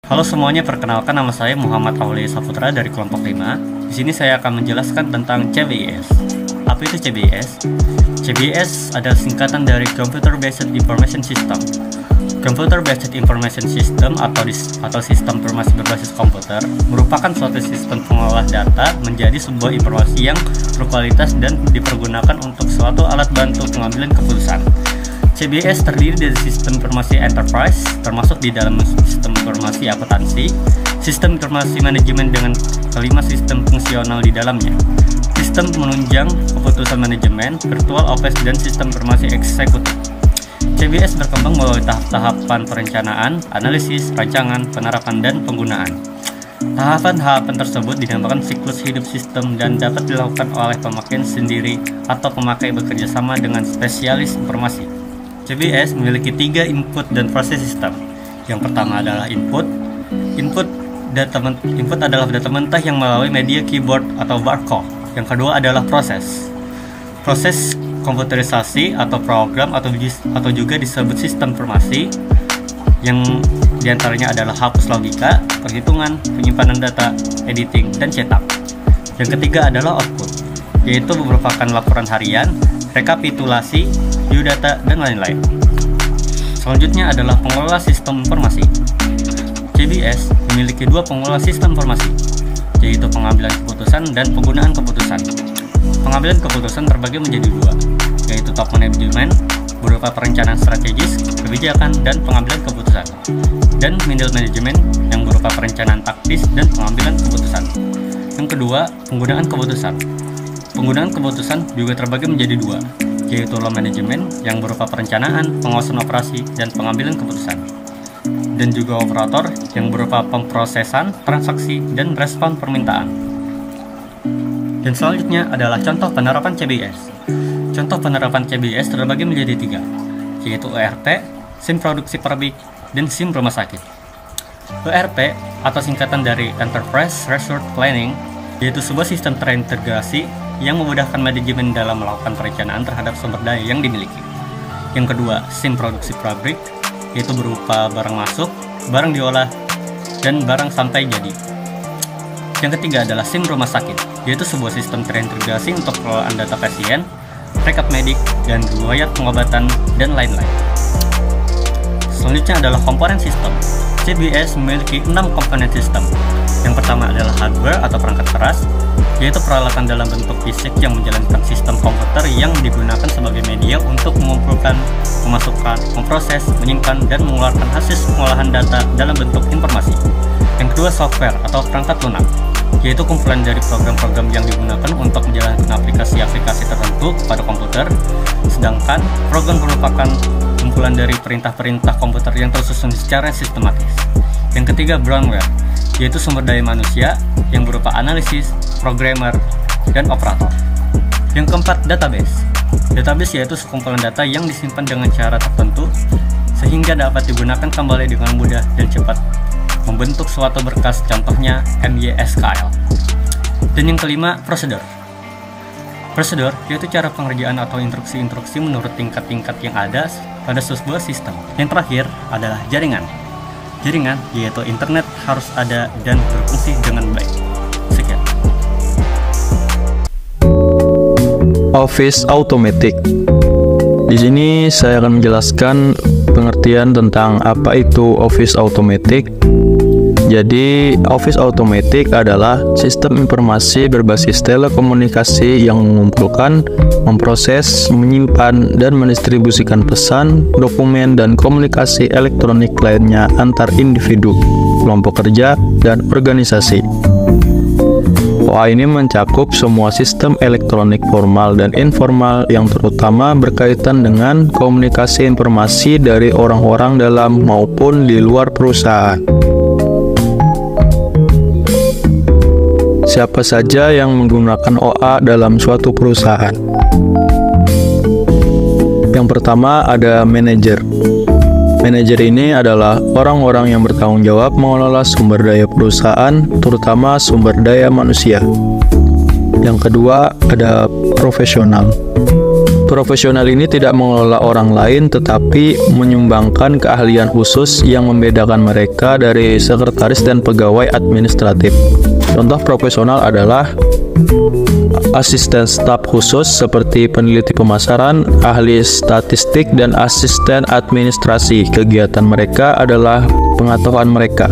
Halo semuanya, perkenalkan nama saya Muhammad Aulia Saputra dari kelompok 5. Di sini saya akan menjelaskan tentang CBIS. Apa itu CBIS? CBIS adalah singkatan dari Computer Based Information System. Computer Based Information System atau sistem informasi berbasis komputer merupakan suatu sistem pengolah data menjadi sebuah informasi yang berkualitas dan dipergunakan untuk suatu alat bantu pengambilan keputusan. CBIS terdiri dari sistem informasi enterprise, termasuk di dalam sistem informasi akuntansi, sistem informasi manajemen dengan kelima sistem fungsional di dalamnya, sistem menunjang keputusan manajemen, virtual office, dan sistem informasi eksekutif. CBIS berkembang melalui tahap-tahapan perencanaan, analisis, rancangan, penerapan, dan penggunaan. Tahapan-tahapan tersebut dinamakan siklus hidup sistem dan dapat dilakukan oleh pemakaian sendiri atau pemakai bekerja sama dengan spesialis informasi. CBIS memiliki 3 input dan proses sistem. Yang pertama adalah input. Input adalah data mentah yang melalui media keyboard atau barcode. Yang kedua adalah proses. Proses komputerisasi atau program atau juga disebut sistem informasi, yang diantaranya adalah hapus logika, perhitungan, penyimpanan data, editing, dan cetak. Yang ketiga adalah output, yaitu merupakan laporan harian, rekapitulasi, view data, dan lain-lain. Selanjutnya adalah pengelola sistem informasi. CBIS memiliki 2 pengelola sistem informasi, yaitu pengambilan keputusan dan penggunaan keputusan. Pengambilan keputusan terbagi menjadi 2, yaitu top management berupa perencanaan strategis, kebijakan, dan pengambilan keputusan, dan middle management yang berupa perencanaan taktis dan pengambilan keputusan. Yang kedua, penggunaan keputusan. Penggunaan keputusan juga terbagi menjadi 2, yaitu low management yang berupa perencanaan, pengawasan operasi, dan pengambilan keputusan, dan juga operator yang berupa pemrosesan transaksi dan respon permintaan. Dan selanjutnya adalah contoh penerapan CBIS. Contoh penerapan CBIS terbagi menjadi 3, yaitu ERP, SIM produksi pabrik, dan SIM rumah sakit. ERP atau singkatan dari Enterprise Resource Planning, yaitu sebuah sistem terintegrasi yang memudahkan manajemen dalam melakukan perencanaan terhadap sumber daya yang dimiliki. Yang kedua, SIM produksi pabrik, yaitu berupa barang masuk, barang diolah, dan barang sampai jadi. Yang ketiga adalah SIM rumah sakit, yaitu sebuah sistem terintegrasi untuk pengelolaan data pasien, rekap medik, dan riwayat pengobatan, dan lain-lain. Selanjutnya adalah komponen sistem. CBIS memiliki 6 komponen sistem. Yang pertama adalah hardware atau perangkat keras, yaitu peralatan dalam bentuk fisik yang menjalankan sistem komputer yang digunakan sebagai media untuk mengumpulkan, memasukkan, memproses, menyimpan, dan mengeluarkan hasil pengolahan data dalam bentuk informasi. Yang kedua, software atau perangkat lunak, yaitu kumpulan dari program-program yang digunakan untuk menjalankan aplikasi-aplikasi tertentu pada komputer, sedangkan program merupakan kumpulan dari perintah-perintah komputer yang tersusun secara sistematis. Yang ketiga, firmware, yaitu sumber daya manusia yang berupa analisis, programmer, dan operator. Yang keempat, database. Database yaitu sekumpulan data yang disimpan dengan cara tertentu sehingga dapat digunakan kembali dengan mudah dan cepat membentuk suatu berkas, contohnya MySQL. Dan yang kelima, prosedur. Prosedur yaitu cara pengerjaan atau instruksi-instruksi menurut tingkat-tingkat yang ada pada sebuah sistem. Yang terakhir adalah jaringan. Jaringan yaitu internet harus ada dan berfungsi dengan baik. Sekian. Office Automatic. Di sini saya akan menjelaskan pengertian tentang apa itu Office Automatic. Jadi, Office Automatic adalah sistem informasi berbasis telekomunikasi yang mengumpulkan, memproses, menyimpan, dan mendistribusikan pesan, dokumen, dan komunikasi elektronik lainnya antar individu, kelompok kerja, dan organisasi. OA ini mencakup semua sistem elektronik formal dan informal yang terutama berkaitan dengan komunikasi informasi dari orang-orang dalam maupun di luar perusahaan. Siapa saja yang menggunakan OA dalam suatu perusahaan? Yang pertama ada manajer. Manajer ini adalah orang-orang yang bertanggung jawab mengelola sumber daya perusahaan, terutama sumber daya manusia. Yang kedua ada profesional. Profesional ini tidak mengelola orang lain tetapi menyumbangkan keahlian khusus yang membedakan mereka dari sekretaris dan pegawai administratif. Contoh profesional adalah asisten staf khusus seperti peneliti pemasaran, ahli statistik, dan asisten administrasi. Kegiatan mereka adalah pengetahuan mereka.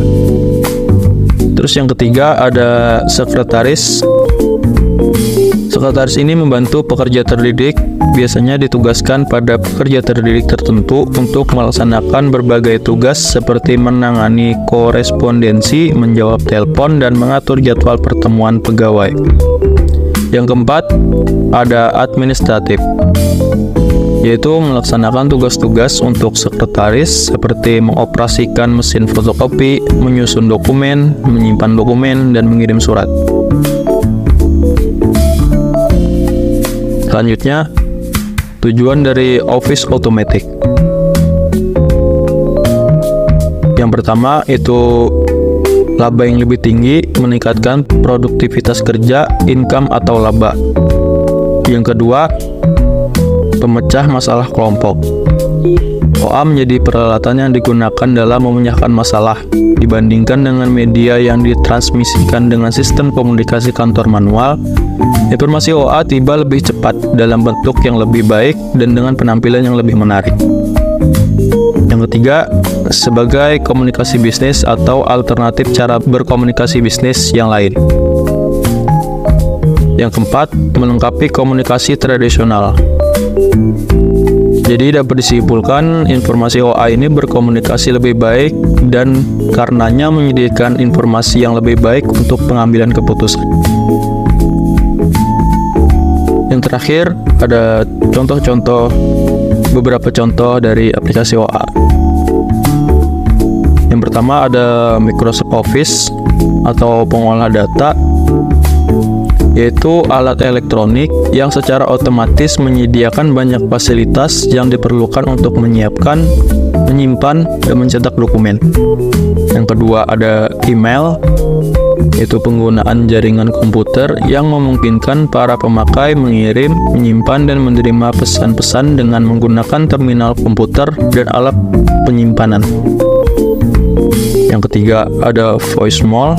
Terus yang ketiga ada sekretaris. Sekretaris ini membantu pekerja terdidik, biasanya ditugaskan pada pekerja terdidik tertentu untuk melaksanakan berbagai tugas seperti menangani korespondensi, menjawab telepon, dan mengatur jadwal pertemuan pegawai. Yang keempat, ada administratif, yaitu melaksanakan tugas-tugas untuk sekretaris seperti mengoperasikan mesin fotokopi, menyusun dokumen, menyimpan dokumen, dan mengirim surat. Selanjutnya, tujuan dari Office Automatic. Yang pertama itu laba yang lebih tinggi, meningkatkan produktivitas kerja, income atau laba. Yang kedua, pemecah masalah kelompok. OA menjadi peralatan yang digunakan dalam memecahkan masalah dibandingkan dengan media yang ditransmisikan dengan sistem komunikasi kantor manual. Informasi OA tiba lebih cepat dalam bentuk yang lebih baik dan dengan penampilan yang lebih menarik. Yang ketiga, sebagai komunikasi bisnis atau alternatif cara berkomunikasi bisnis yang lain. Yang keempat, melengkapi komunikasi tradisional. Jadi dapat disimpulkan informasi OA ini berkomunikasi lebih baik dan karenanya menyediakan informasi yang lebih baik untuk pengambilan keputusan. Yang terakhir ada beberapa contoh dari aplikasi OA. Yang pertama ada Microsoft Office atau pengolah data, yaitu alat elektronik yang secara otomatis menyediakan banyak fasilitas yang diperlukan untuk menyiapkan, menyimpan, dan mencetak dokumen. Yang kedua ada email, yaitu penggunaan jaringan komputer yang memungkinkan para pemakai mengirim, menyimpan, dan menerima pesan-pesan dengan menggunakan terminal komputer dan alat penyimpanan. Yang ketiga ada voicemail,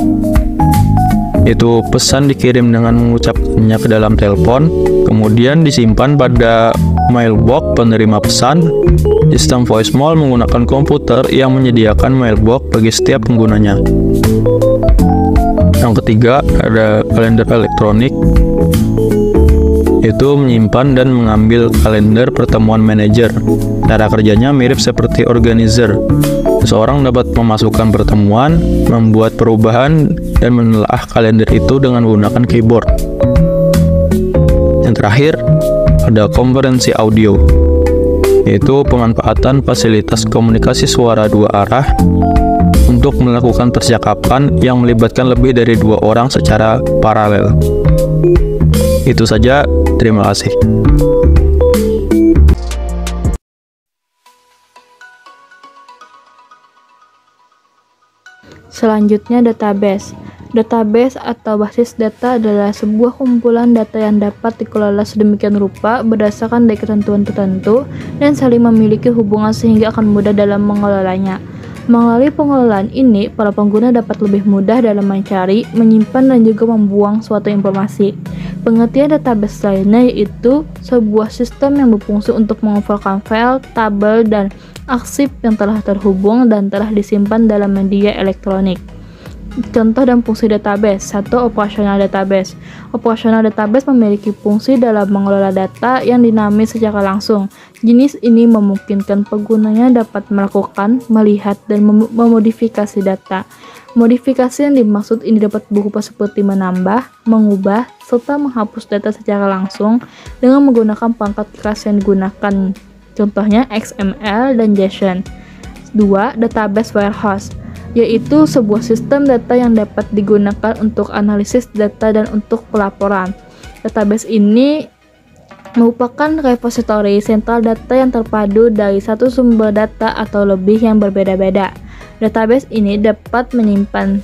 yaitu pesan dikirim dengan mengucapkannya ke dalam telepon, kemudian disimpan pada mailbox penerima pesan. Sistem voicemail menggunakan komputer yang menyediakan mailbox bagi setiap penggunanya. Yang ketiga ada kalender elektronik, yaitu menyimpan dan mengambil kalender pertemuan manajer. Cara kerjanya mirip seperti organizer. Seseorang dapat memasukkan pertemuan, membuat perubahan, dan menelaah kalender itu dengan menggunakan keyboard. Yang terakhir, ada konferensi audio, yaitu pemanfaatan fasilitas komunikasi suara dua arah untuk melakukan percakapan yang melibatkan lebih dari 2 orang secara paralel. Itu saja, terima kasih. Selanjutnya, database. Database atau basis data adalah sebuah kumpulan data yang dapat dikelola sedemikian rupa berdasarkan dari ketentuan tertentu dan saling memiliki hubungan sehingga akan mudah dalam mengelolanya. Melalui pengelolaan ini, para pengguna dapat lebih mudah dalam mencari, menyimpan, dan juga membuang suatu informasi. Pengertian database lainnya yaitu sebuah sistem yang berfungsi untuk mengumpulkan file, tabel, dan arsip yang telah terhubung dan telah disimpan dalam media elektronik. Contoh dan fungsi database. 1. Operasional database. Operasional database memiliki fungsi dalam mengelola data yang dinamis secara langsung. Jenis ini memungkinkan penggunanya dapat melakukan, melihat, dan memodifikasi data. Modifikasi yang dimaksud ini dapat berupa seperti menambah, mengubah, serta menghapus data secara langsung dengan menggunakan perangkat keras yang digunakan. Contohnya XML dan JSON. 2. Database warehouse, yaitu sebuah sistem data yang dapat digunakan untuk analisis data dan untuk pelaporan. Database ini merupakan repositori sentral data yang terpadu dari satu sumber data atau lebih yang berbeda-beda. Database ini dapat menyimpan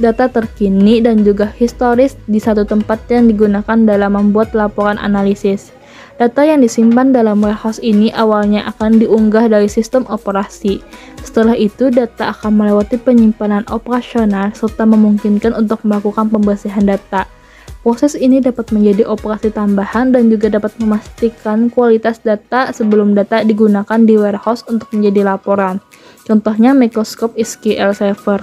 data terkini dan juga historis di satu tempat yang digunakan dalam membuat laporan analisis. Data yang disimpan dalam warehouse ini awalnya akan diunggah dari sistem operasi. Setelah itu, data akan melewati penyimpanan operasional serta memungkinkan untuk melakukan pembersihan data. Proses ini dapat menjadi operasi tambahan dan juga dapat memastikan kualitas data sebelum data digunakan di warehouse untuk menjadi laporan. Contohnya Microsoft SQL Server.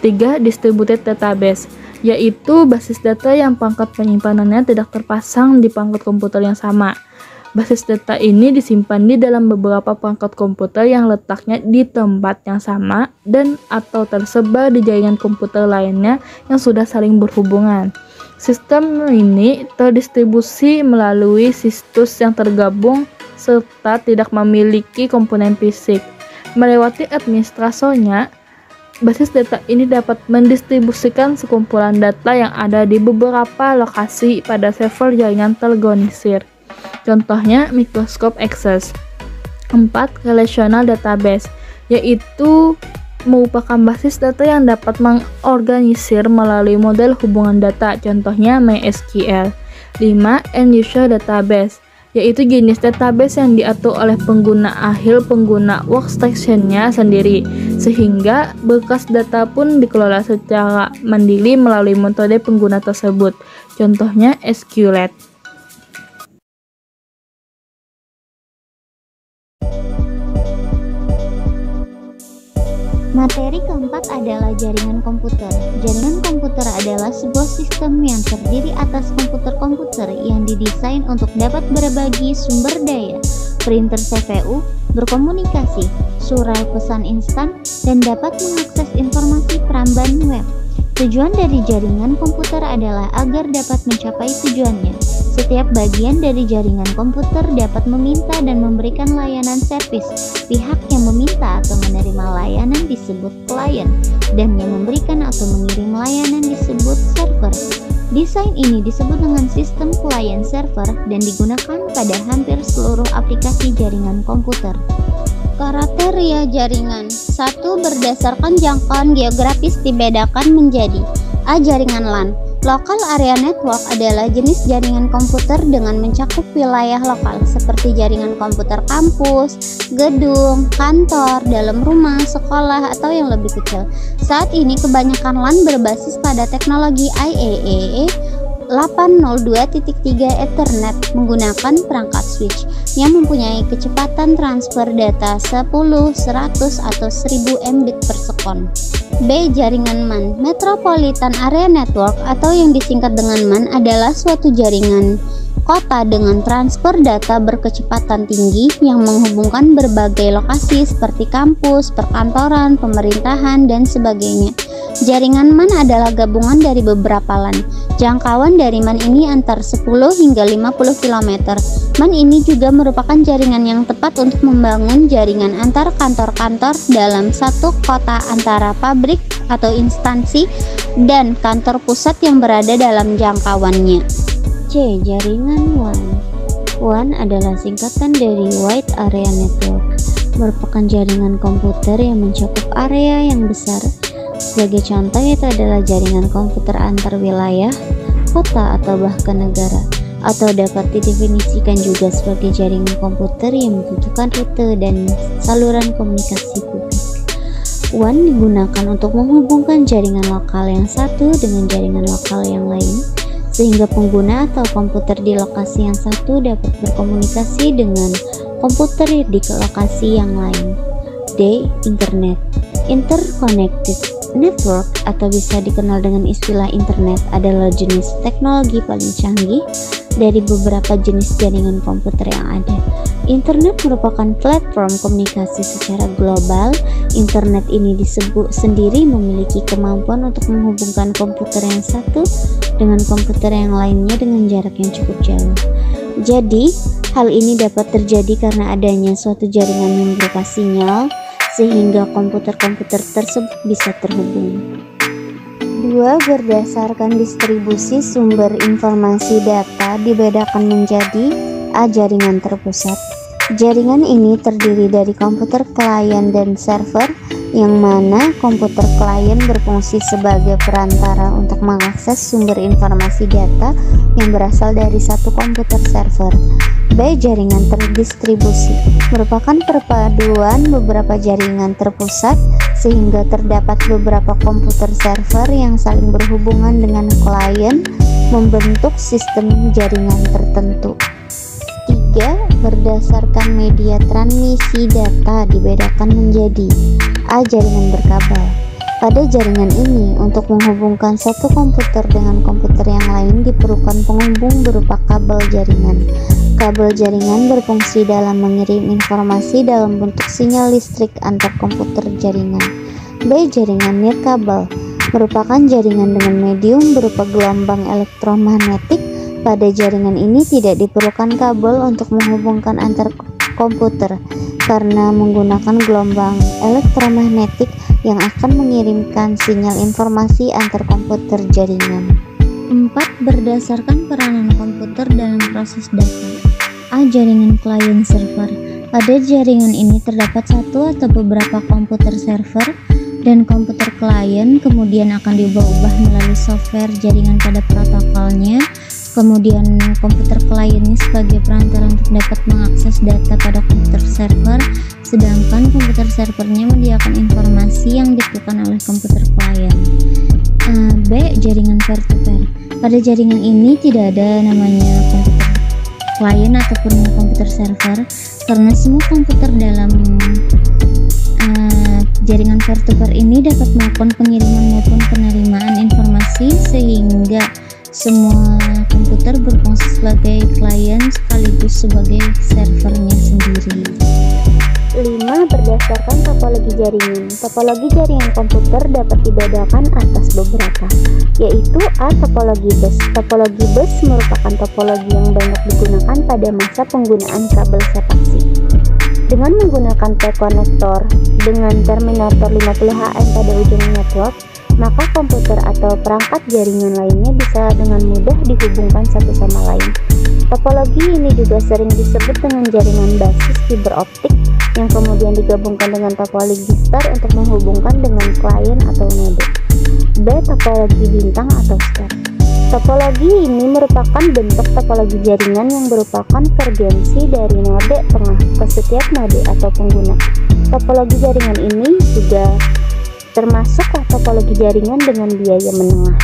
3. Distributed database, yaitu basis data yang pangkat penyimpanannya tidak terpasang di pangkat komputer yang sama. Basis data ini disimpan di dalam beberapa perangkat komputer yang letaknya di tempat yang sama dan atau tersebar di jaringan komputer lainnya yang sudah saling berhubungan. Sistem ini terdistribusi melalui situs yang tergabung serta tidak memiliki komponen fisik. Melewati administratornya, basis data ini dapat mendistribusikan sekumpulan data yang ada di beberapa lokasi pada server jaringan terorganisir. Contohnya Microsoft Access. 4. Relational database, yaitu merupakan basis data yang dapat mengorganisir melalui model hubungan data, contohnya MySQL. 5. End user database, yaitu jenis database yang diatur oleh pengguna akhir pengguna workstation-nya sendiri, sehingga berkas data pun dikelola secara mandiri melalui metode pengguna tersebut, contohnya SQLite. Materi keempat adalah jaringan komputer. Jaringan komputer adalah sebuah sistem yang terdiri atas komputer-komputer yang didesain untuk dapat berbagi sumber daya, printer CPU, berkomunikasi, surat pesan instan, dan dapat mengakses informasi peramban web. Tujuan dari jaringan komputer adalah agar dapat mencapai tujuannya. Setiap bagian dari jaringan komputer dapat meminta dan memberikan layanan servis. Pihak yang meminta atau menerima layanan disebut klien, dan yang memberikan atau mengirim layanan disebut server. Desain ini disebut dengan sistem client server dan digunakan pada hampir seluruh aplikasi jaringan komputer. Kriteria jaringan. 1. Berdasarkan jangkauan geografis dibedakan menjadi A. Jaringan LAN. Local Area Network adalah jenis jaringan komputer dengan mencakup wilayah lokal seperti jaringan komputer kampus, gedung, kantor, dalam rumah, sekolah, atau yang lebih kecil. Saat ini kebanyakan LAN berbasis pada teknologi IEEE 802.3 Ethernet menggunakan perangkat switch yang mempunyai kecepatan transfer data 10, 100, atau 1000 Mbit per sekon. B. Jaringan MAN. Metropolitan Area Network atau yang disingkat dengan MAN adalah suatu jaringan kota dengan transfer data berkecepatan tinggi yang menghubungkan berbagai lokasi seperti kampus, perkantoran, pemerintahan, dan sebagainya. Jaringan MAN adalah gabungan dari beberapa LAN. Jangkauan dari MAN ini antar 10 hingga 50 km. MAN ini juga merupakan jaringan yang tepat untuk membangun jaringan antar kantor-kantor dalam satu kota antara pabrik atau instansi dan kantor pusat yang berada dalam jangkauannya. C. Jaringan WAN. WAN adalah singkatan dari Wide Area Network, merupakan jaringan komputer yang mencakup area yang besar. Sebagai contoh yaitu adalah jaringan komputer antar wilayah, kota, atau bahkan negara, atau dapat didefinisikan juga sebagai jaringan komputer yang membutuhkan rute dan saluran komunikasi publik. WAN digunakan untuk menghubungkan jaringan lokal yang satu dengan jaringan lokal yang lain, sehingga pengguna atau komputer di lokasi yang satu dapat berkomunikasi dengan komputer di lokasi yang lain. D. Internet. Interconnected network atau bisa dikenal dengan istilah internet adalah jenis teknologi paling canggih dari beberapa jenis jaringan komputer yang ada. Internet merupakan platform komunikasi secara global. Internet ini disebut sendiri memiliki kemampuan untuk menghubungkan komputer yang satu dengan komputer yang lainnya dengan jarak yang cukup jauh. Jadi, hal ini dapat terjadi karena adanya suatu jaringan yang berupa sinyal sehingga komputer-komputer tersebut bisa terhubung. 2. Berdasarkan distribusi sumber informasi data dibedakan menjadi A. Jaringan terpusat. Jaringan ini terdiri dari komputer klien dan server yang mana komputer klien berfungsi sebagai perantara untuk mengakses sumber informasi data yang berasal dari satu komputer server. B. Jaringan terdistribusi merupakan perpaduan beberapa jaringan terpusat sehingga terdapat beberapa komputer server yang saling berhubungan dengan klien membentuk sistem jaringan tertentu. 3. Berdasarkan media transmisi data dibedakan menjadi A. Jaringan berkabel. Pada jaringan ini, untuk menghubungkan satu komputer dengan komputer yang lain diperlukan penghubung berupa kabel jaringan. Kabel jaringan berfungsi dalam mengirim informasi dalam bentuk sinyal listrik antar komputer jaringan. B. Jaringan nirkabel merupakan jaringan dengan medium berupa gelombang elektromagnetik. Pada jaringan ini tidak diperlukan kabel untuk menghubungkan antar komputer karena menggunakan gelombang elektromagnetik yang akan mengirimkan sinyal informasi antar komputer jaringan. 4. Berdasarkan peranan komputer dalam proses data. A. Jaringan klien server. Pada jaringan ini terdapat satu atau beberapa komputer server dan komputer klien, kemudian akan diubah-ubah melalui software jaringan pada protokolnya. Kemudian komputer klien ini sebagai perantara untuk dapat mengakses data pada komputer server, sedangkan komputer servernya menyediakan informasi yang diperlukan oleh komputer klien. B. Jaringan peer-to-peer. Pada jaringan ini tidak ada namanya komputer klien ataupun komputer server karena semua komputer dalam jaringan peer-to-peer ini dapat melakukan pengiriman maupun penerimaan informasi sehingga semua komputer berfungsi sebagai klien sekaligus sebagai servernya sendiri. 5. Berdasarkan topologi jaringan. Topologi jaringan komputer dapat dibedakan atas beberapa, yaitu A. Topologi bus. Topologi bus merupakan topologi yang banyak digunakan pada masa penggunaan kabel sepasi. Dengan menggunakan T-konektor dengan terminator 50HN pada ujung network, maka komputer atau perangkat jaringan lainnya bisa dengan mudah dihubungkan satu sama lain. Topologi ini juga sering disebut dengan jaringan basis fiber optik yang kemudian digabungkan dengan topologi star untuk menghubungkan dengan klien atau node. B. Topologi bintang atau star. Topologi ini merupakan bentuk topologi jaringan yang berupa konvergensi dari node tengah ke setiap node atau pengguna. Topologi jaringan ini juga termasuk topologi jaringan dengan biaya menengah.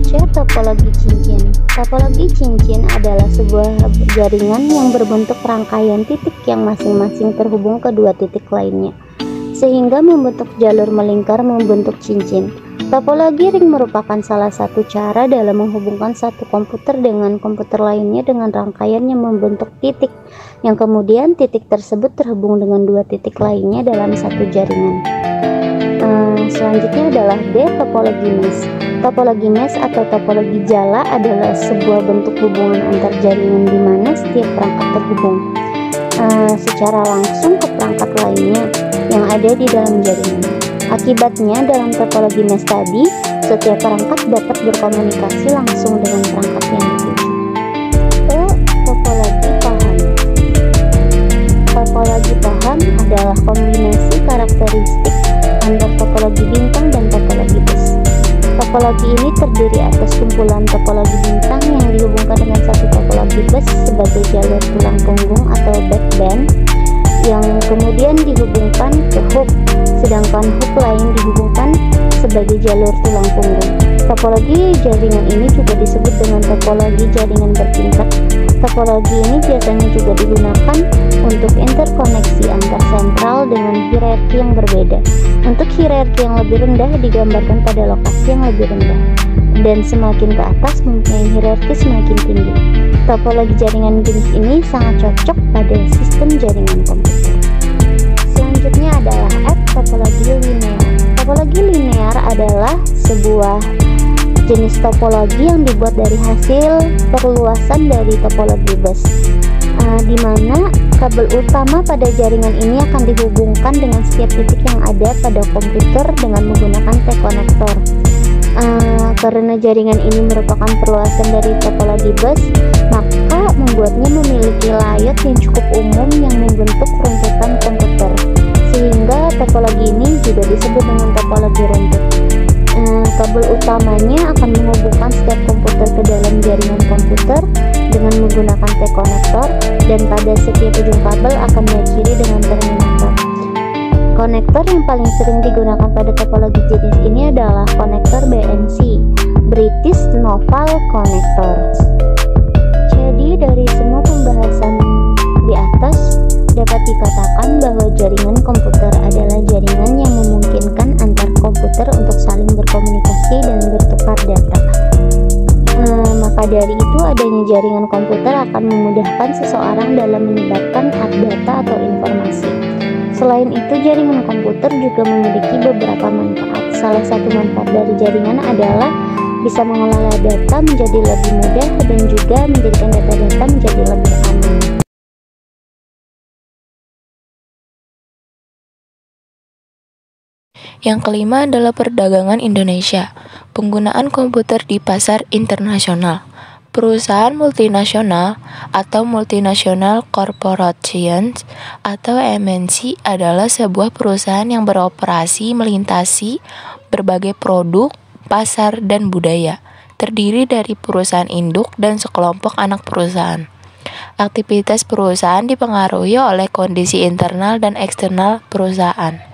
C. Topologi cincin. Topologi cincin adalah sebuah jaringan yang berbentuk rangkaian titik yang masing-masing terhubung ke dua titik lainnya, sehingga membentuk jalur melingkar membentuk cincin. Topologi ring merupakan salah satu cara dalam menghubungkan satu komputer dengan komputer lainnya dengan rangkaian yang membentuk titik, yang kemudian titik tersebut terhubung dengan dua titik lainnya dalam satu jaringan. Selanjutnya adalah D. Topologi mesh. Topologi mesh atau topologi jala adalah sebuah bentuk hubungan antar jaringan di mana setiap perangkat terhubung secara langsung ke perangkat lainnya yang ada di dalam jaringan. Akibatnya dalam topologi mesh tadi, setiap perangkat dapat berkomunikasi langsung dengan perangkat yang dituju. E. Topologi paham. Topologi paham adalah kombinasi karakteristik antara topologi bintang dan topologi bus. Topologi ini terdiri atas kumpulan topologi bintang yang dihubungkan dengan satu topologi bus sebagai jalur tulang punggung atau backbone yang kemudian dihubungkan ke hook, sedangkan hook lain dihubungkan sebagai jalur tulang punggung. Topologi jaringan ini juga disebut dengan topologi jaringan bertingkat. Topologi ini biasanya juga digunakan untuk interkoneksi antar sentral dengan hierarki yang berbeda. Untuk hierarki yang lebih rendah digambarkan pada lokasi yang lebih rendah, dan semakin ke atas mempunyai hierarki semakin tinggi. Topologi jaringan jenis ini sangat cocok pada sistem jaringan komputer. Selanjutnya adalah F. Topologi linear. Topologi linear adalah sebuah jenis topologi yang dibuat dari hasil perluasan dari topologi bus, di mana kabel utama pada jaringan ini akan dihubungkan dengan setiap titik yang ada pada komputer dengan menggunakan T-konektor. Karena jaringan ini merupakan perluasan dari topologi bus, maka membuatnya memiliki layout yang cukup umum yang membentuk runtutan komputer, sehingga Topologi ini juga disebut dengan topologi runtut. Kabel utamanya akan menghubungkan setiap komputer ke dalam jaringan komputer dengan menggunakan T-konektor, dan pada setiap ujung kabel akan diakhiri dengan terminator. Konektor yang paling sering digunakan pada topologi jenis ini adalah konektor BNC, British Naval Connector. Jadi dari semua pembahasan di atas dapat dikatakan bahwa jaringan komputer adalah jaringan yang memungkinkan antar komputer untuk saling berkomunikasi dan bertukar data. Maka dari itu adanya jaringan komputer akan memudahkan seseorang dalam menyebarkan data atau informasi. Selain itu, jaringan komputer juga memiliki beberapa manfaat. Salah satu manfaat dari jaringan adalah bisa mengelola data menjadi lebih mudah dan juga menjadikan data-data menjadi lebih aman. Yang kelima adalah perdagangan Indonesia. Penggunaan komputer di pasar internasional. Perusahaan multinasional atau multinational corporations atau MNC adalah sebuah perusahaan yang beroperasi melintasi berbagai produk, pasar, dan budaya. Terdiri dari perusahaan induk dan sekelompok anak perusahaan. Aktivitas perusahaan dipengaruhi oleh kondisi internal dan eksternal perusahaan.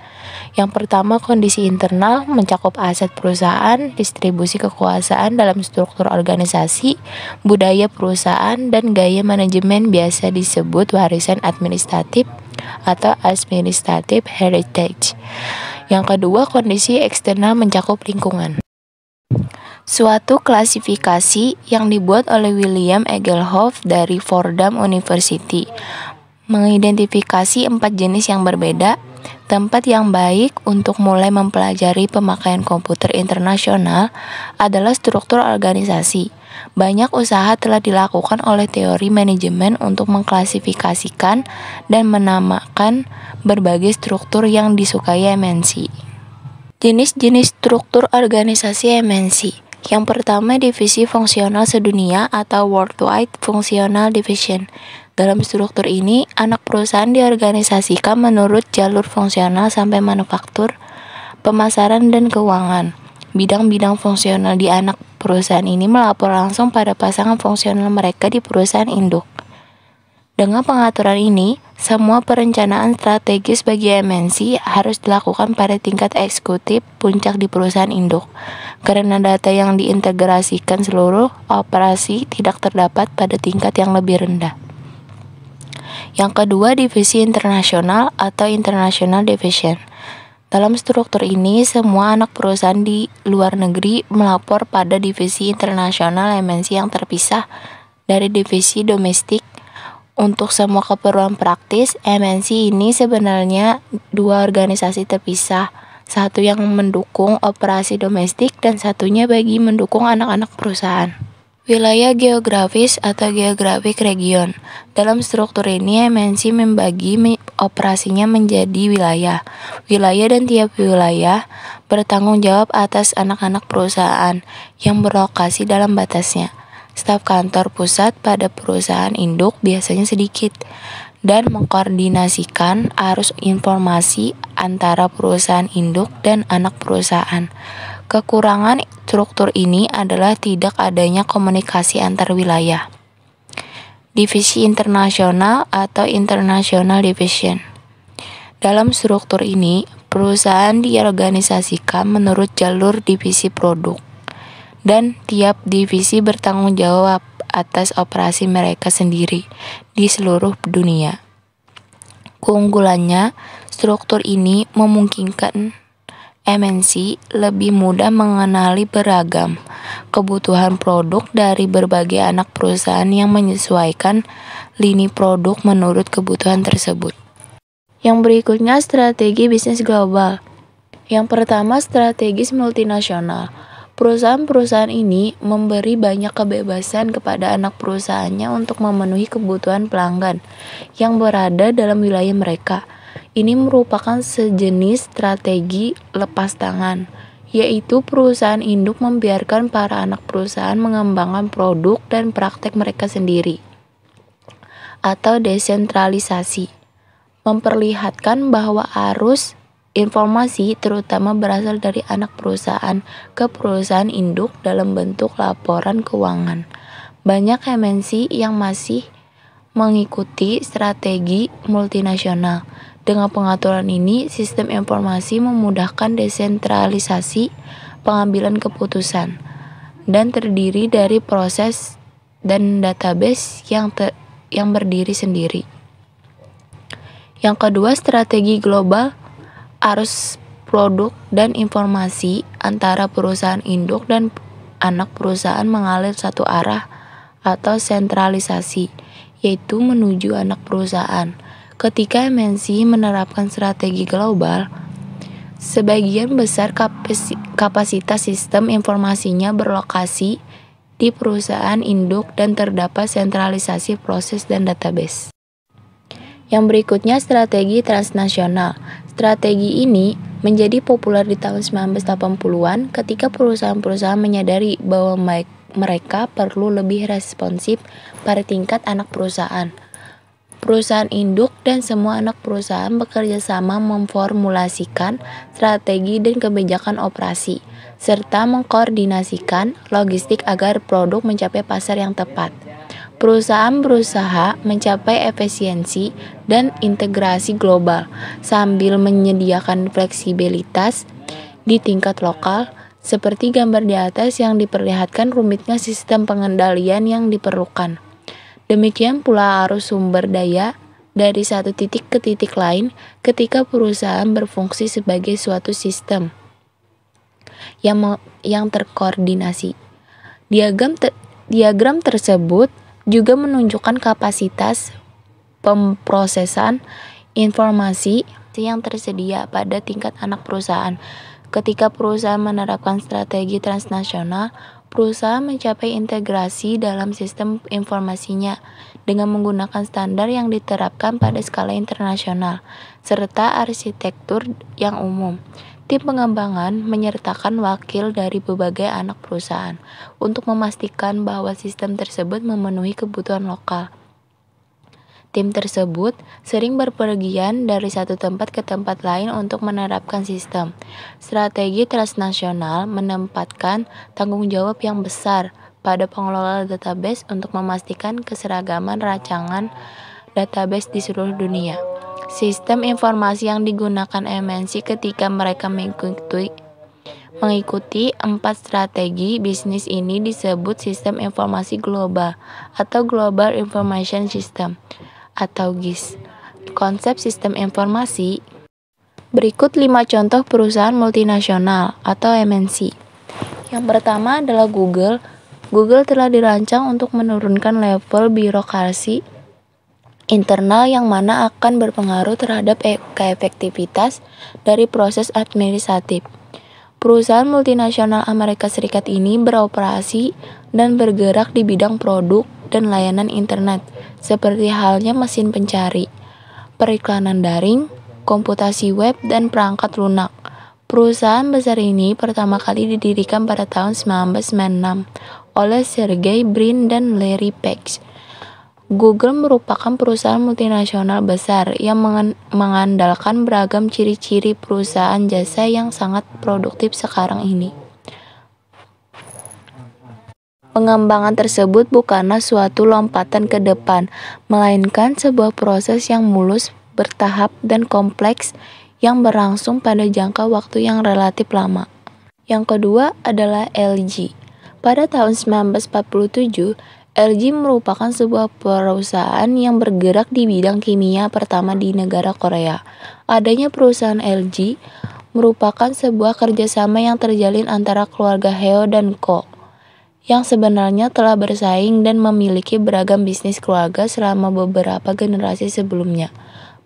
Yang pertama, kondisi internal mencakup aset perusahaan, distribusi kekuasaan dalam struktur organisasi, budaya perusahaan, dan gaya manajemen biasa disebut warisan administratif atau administrative heritage. Yang kedua, kondisi eksternal mencakup lingkungan. Suatu klasifikasi yang dibuat oleh William Egelhoff dari Fordham University mengidentifikasi 4 jenis yang berbeda. Tempat yang baik untuk mulai mempelajari pemakaian komputer internasional adalah struktur organisasi. Banyak usaha telah dilakukan oleh teori manajemen untuk mengklasifikasikan dan menamakan berbagai struktur yang disukai MNC. Jenis-jenis struktur organisasi MNC. Yang pertama, divisi fungsional sedunia atau Worldwide Functional Division. Dalam struktur ini, anak perusahaan diorganisasikan menurut jalur fungsional sampai manufaktur, pemasaran, dan keuangan. Bidang-bidang fungsional di anak perusahaan ini melapor langsung pada pasangan fungsional mereka di perusahaan induk. Dengan pengaturan ini, semua perencanaan strategis bagi MNC harus dilakukan pada tingkat eksekutif puncak di perusahaan induk, karena data yang diintegrasikan seluruh operasi tidak terdapat pada tingkat yang lebih rendah. Yang kedua, divisi internasional atau International Division. Dalam struktur ini, semua anak perusahaan di luar negeri melapor pada divisi internasional MNC yang terpisah dari divisi domestik. Untuk semua keperluan praktis, MNC ini sebenarnya 2 organisasi terpisah. Satu yang mendukung operasi domestik dan satunya bagi mendukung anak-anak perusahaan. Wilayah geografis atau geographic region. Dalam struktur ini, MNC membagi operasinya menjadi wilayah. Wilayah dan tiap wilayah bertanggung jawab atas anak-anak perusahaan yang berlokasi dalam batasnya. Staf kantor pusat pada perusahaan induk biasanya sedikit dan mengkoordinasikan arus informasi antara perusahaan induk dan anak perusahaan. Kekurangan struktur ini adalah tidak adanya komunikasi antar wilayah. Divisi internasional atau International Division. Dalam struktur ini, perusahaan diorganisasikan menurut jalur divisi produk, dan tiap divisi bertanggung jawab atas operasi mereka sendiri di seluruh dunia. Keunggulannya, struktur ini memungkinkan MNC lebih mudah mengenali beragam kebutuhan produk dari berbagai anak perusahaan yang menyesuaikan lini produk menurut kebutuhan tersebut. Yang berikutnya, strategi bisnis global. Yang pertama, strategis multinasional. Perusahaan-perusahaan ini memberi banyak kebebasan kepada anak perusahaannya untuk memenuhi kebutuhan pelanggan yang berada dalam wilayah mereka. Ini merupakan sejenis strategi lepas tangan, yaitu perusahaan induk membiarkan para anak perusahaan mengembangkan produk dan praktek mereka sendiri, atau desentralisasi, memperlihatkan bahwa arus informasi terutama berasal dari anak perusahaan ke perusahaan induk dalam bentuk laporan keuangan. Banyak MNC yang masih mengikuti strategi multinasional. Dengan pengaturan ini, sistem informasi memudahkan desentralisasi pengambilan keputusan dan terdiri dari proses dan database yang berdiri sendiri. Yang kedua, strategi global arus produk dan informasi antara perusahaan induk dan anak perusahaan mengalir satu arah atau sentralisasi, yaitu menuju anak perusahaan. Ketika MNC menerapkan strategi global, sebagian besar kapasitas sistem informasinya berlokasi di perusahaan induk dan terdapat sentralisasi proses dan database. Yang berikutnya, strategi transnasional. Strategi ini menjadi populer di tahun 1980-an ketika perusahaan-perusahaan menyadari bahwa mereka perlu lebih responsif pada tingkat anak perusahaan. Perusahaan induk dan semua anak perusahaan bekerja sama memformulasikan strategi dan kebijakan operasi, serta mengkoordinasikan logistik agar produk mencapai pasar yang tepat. Perusahaan berusaha mencapai efisiensi dan integrasi global sambil menyediakan fleksibilitas di tingkat lokal, seperti gambar di atas yang diperlihatkan rumitnya sistem pengendalian yang diperlukan. Demikian pula arus sumber daya dari satu titik ke titik lain ketika perusahaan berfungsi sebagai suatu sistem yang terkoordinasi. Diagram tersebut juga menunjukkan kapasitas pemrosesan informasi yang tersedia pada tingkat anak perusahaan. Ketika perusahaan menerapkan strategi transnasional, perusahaan mencapai integrasi dalam sistem informasinya dengan menggunakan standar yang diterapkan pada skala internasional, serta arsitektur yang umum. Tim pengembangan menyertakan wakil dari berbagai anak perusahaan untuk memastikan bahwa sistem tersebut memenuhi kebutuhan lokal. Tim tersebut sering berpergian dari satu tempat ke tempat lain untuk menerapkan sistem. Strategi transnasional menempatkan tanggung jawab yang besar pada pengelola database untuk memastikan keseragaman rancangan database di seluruh dunia. Sistem informasi yang digunakan MNC ketika mereka mengikuti 4 strategi bisnis ini disebut sistem informasi global atau Global Information System atau GIS. Konsep sistem informasi berikut 5 contoh perusahaan multinasional atau MNC. Yang pertama adalah Google. Google telah dirancang untuk menurunkan level birokrasi internal yang mana akan berpengaruh terhadap keefektivitas dari proses administratif. Perusahaan multinasional Amerika Serikat ini beroperasi dan bergerak di bidang produk dan layanan internet, seperti halnya mesin pencari, periklanan daring, komputasi web, dan perangkat lunak. Perusahaan besar ini pertama kali didirikan pada tahun 1996 oleh Sergey Brin dan Larry Page. Google merupakan perusahaan multinasional besar yang mengandalkan beragam ciri-ciri perusahaan jasa yang sangat produktif sekarang ini. Pengembangan tersebut bukanlah suatu lompatan ke depan, melainkan sebuah proses yang mulus, bertahap, dan kompleks yang berlangsung pada jangka waktu yang relatif lama. Yang kedua adalah LG. Pada tahun 1947, LG merupakan sebuah perusahaan yang bergerak di bidang kimia pertama di negara Korea. Adanya perusahaan LG merupakan sebuah kerjasama yang terjalin antara keluarga Heo dan Ko, yang sebenarnya telah bersaing dan memiliki beragam bisnis keluarga selama beberapa generasi sebelumnya.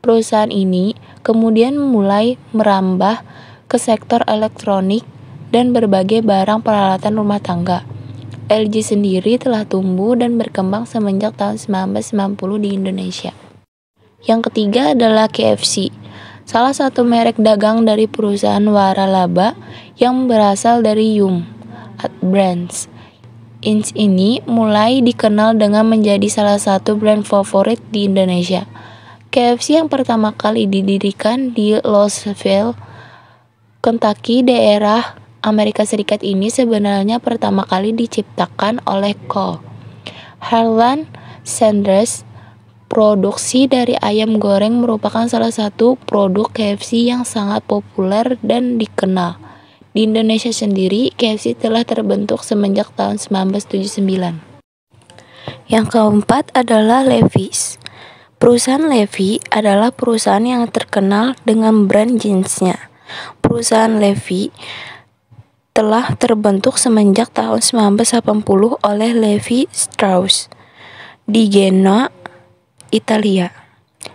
Perusahaan ini kemudian mulai merambah ke sektor elektronik dan berbagai barang peralatan rumah tangga. LG sendiri telah tumbuh dan berkembang semenjak tahun 1990 di Indonesia. Yang ketiga adalah KFC, salah satu merek dagang dari perusahaan waralaba yang berasal dari Yum Brands. Ini mulai dikenal dengan menjadi salah satu brand favorit di Indonesia. KFC yang pertama kali didirikan di Louisville, Kentucky, daerah Amerika Serikat ini sebenarnya pertama kali diciptakan oleh Co. Harlan Sanders. Produksi dari ayam goreng merupakan salah satu produk KFC yang sangat populer dan dikenal. Di Indonesia sendiri, KFC telah terbentuk semenjak tahun 1979. Yang keempat adalah Levi's. Perusahaan Levi adalah perusahaan yang terkenal dengan brand jeansnya. Perusahaan Levi telah terbentuk semenjak tahun 1980 oleh Levi Strauss di Genoa, Italia.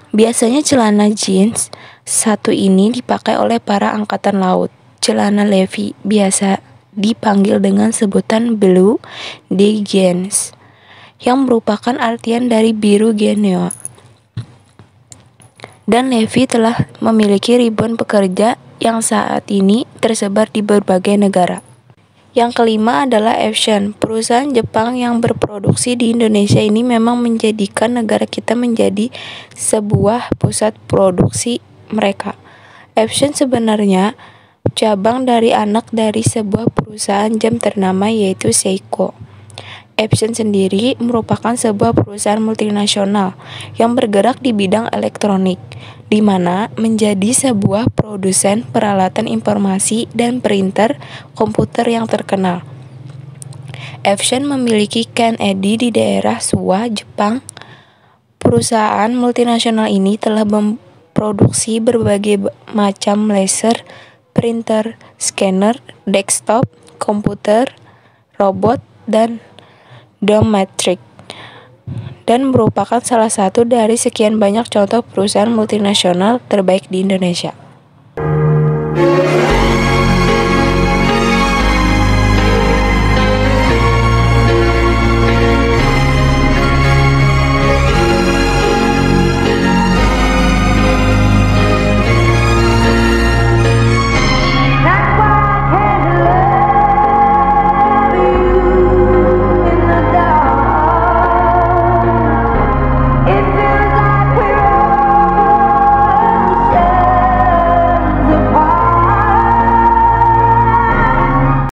Biasanya celana jeans satu ini dipakai oleh para angkatan laut. Celana Levi biasa dipanggil dengan sebutan blue de jeans, yang merupakan artian dari biru Genoa. Dan Levi telah memiliki ribuan pekerja yang saat ini tersebar di berbagai negara. Yang kelima adalah Epson. Perusahaan Jepang yang berproduksi di Indonesia ini memang menjadikan negara kita menjadi sebuah pusat produksi mereka. Epson sebenarnya cabang dari anak dari sebuah perusahaan jam ternama yaitu Seiko. Epson sendiri merupakan sebuah perusahaan multinasional yang bergerak di bidang elektronik, di mana menjadi sebuah produsen peralatan informasi dan printer komputer yang terkenal. Epson memiliki Ken Edi di daerah Suwa, Jepang. Perusahaan multinasional ini telah memproduksi berbagai macam laser, printer, scanner, desktop, komputer, robot, dan dometric, dan merupakan salah satu dari sekian banyak contoh perusahaan multinasional terbaik di Indonesia.